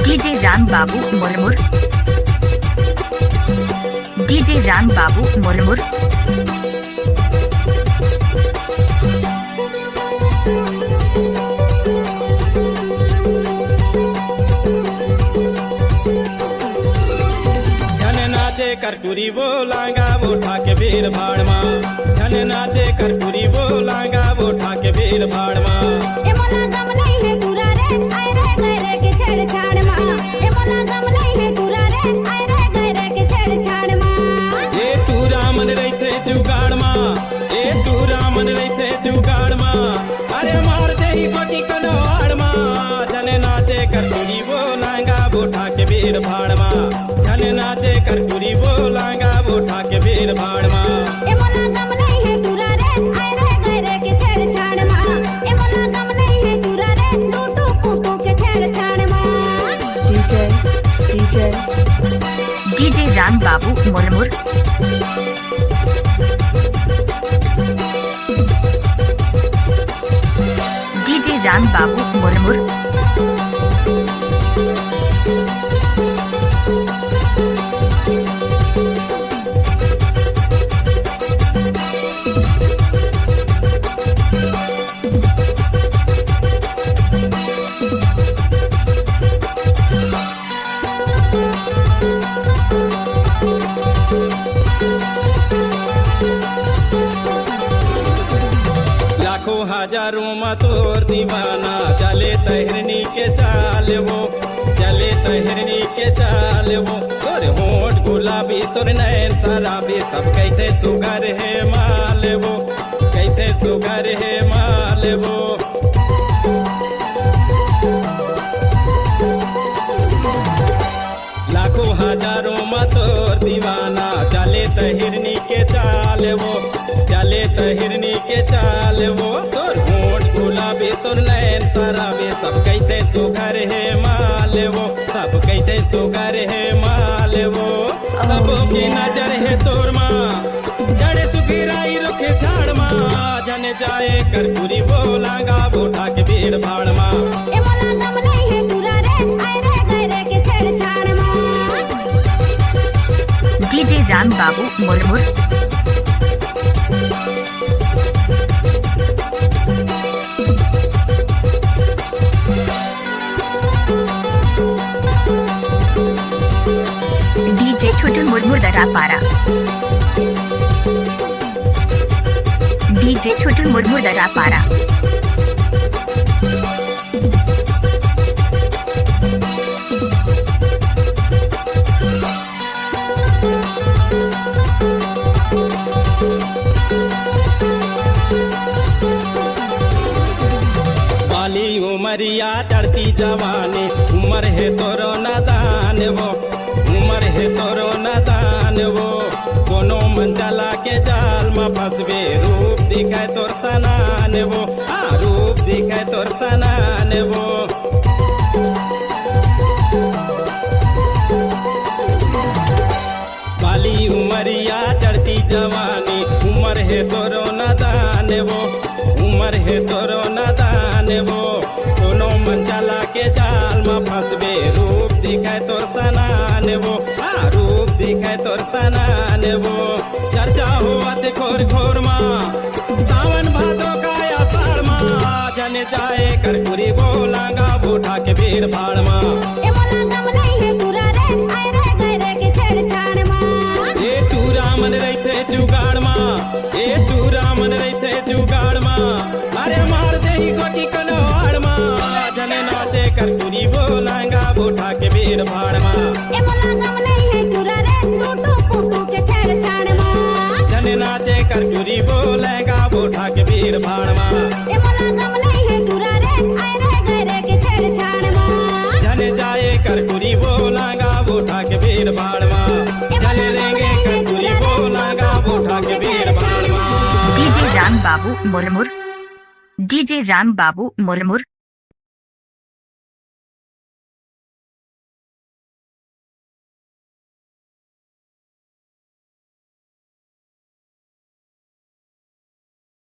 DJ Ram बाबू Murmur, DJ Ram बाबू मुरमुर। करकुरी बोलांगा वो ठाके भीड़ भाड़ मा, धन नाचे करकुरी बोलांगा वो ठाके भीड़ भाड़ मा। ए मोला दम नहीं है पूरा रे, आए रे गए के छेड़छाड़ मा। ए मोला दम नहीं है पूरा रे, आए रे गए के छेड़छाड़ मा। ए तू रामन रहते जुगाड़ मा, ए तू रामन रहते जुगाड़ मा। अरे मार दे ही कोटी कनवाड़ मा, धन नाचे करकुरी बोलांगा वो ठाके भीड़ भाड़ मा। धन नाचे करकुरी बोलांगा वो ठाके भीड़ भाड़ मा। ए मोला दम नहीं है पूरा रे, आए रे गए के छेड़छाड़ मा। ए मोला दम नहीं है पूरा रे, टूटू फूटू के छेड़छाड़ मा। डीजे राम बाबू मुरमुर, डीजे राम बाबू मुरमुर। लाखों हजारों में तोर दीवाना, चले तहरनी के चाल वो, चले तहरनी के चाल वो। तोर होंठ गुलाबी तोर नैन शराबी, सब कहते सुगर है माल वो, कहते सुगर है माल वो। लाखों हजारों में तोर दीवाना, चले तहरनी के चाल वो, चले तहरनी के चाल वो। तोर होंठ गुलाबी तोर नैन शराबी, सब कहते सुगर है माल वो, सब कहते सुगर है माल वो। सबों की नजर है तोर माँ, जड़े सुखीराई रुखे झाड़ माँ। जन जाए करकुरी बोलांगा वो ठाके भीड़ भाड़ माँ। ए मोला दम नहीं है पूरा रे, आए रे गए के छेड़छाड़ मा। डीजे राम बाबू मुरमुर, डीजे छोटू मुरमुर दरापारा, डीजे छोटू मुरमुर दरापारा। बाली उमरिया चढ़ती जवानी, उम्र है तोरो नादान वो, उम्र है तोरो नादान वो। कोनो मन चला के जाल में फंसबे, रूप दिखाए तोर सनान वो, रूप दिखाए तोर सनान वो। बाली उमरिया चढ़ती जवानी, उम्र है तोरो नादान वो, उम्र है तोरो नादान वो। कोनो मन चला के जाल में फंसबे, रूप दिखाए तोर सनान वो, रूप दिखाए तोर सनान वो। चर्चा हुआ ते खोर खोर माँ, सावन भादो का आषाढ़ माँ। जन जाए करकुरी बोलांगा वो ठाके भीड़ भाड़ माँ। ए मोला दम नहीं है पूरा रे, आए रे गए के छेड़छाड़ मा। ए तू रामन रहते जुगाड़ माँ, ए तू रामन रहते जुगाड़ माँ। अरे मार दे ही कोटी कनवाड़ माँ, जन नाचे करकुरी बोलांगा वो ठाके भीड़ भाड़ माँ। ए मोला दम नहीं है पूरा रे, टूटू फूटू के छेड़छाड़ मा। जन नाचे करकुरी बोलेगा वो ठाके भीड़ भाड़ माँ। ए मोला दम नहीं है पूरा रे, आए रे गए के छेड़छाड़ मा। जन जाए करकुरी बोलांगा वो ठाके भीड़ भाड़ माँ। जन देंगे करकुरी बोलांगा वो ठाके भीड़ भाड़ माँ। डीजे राम बाबू मुरमुर, डीजे राम बाबू मुरमुर।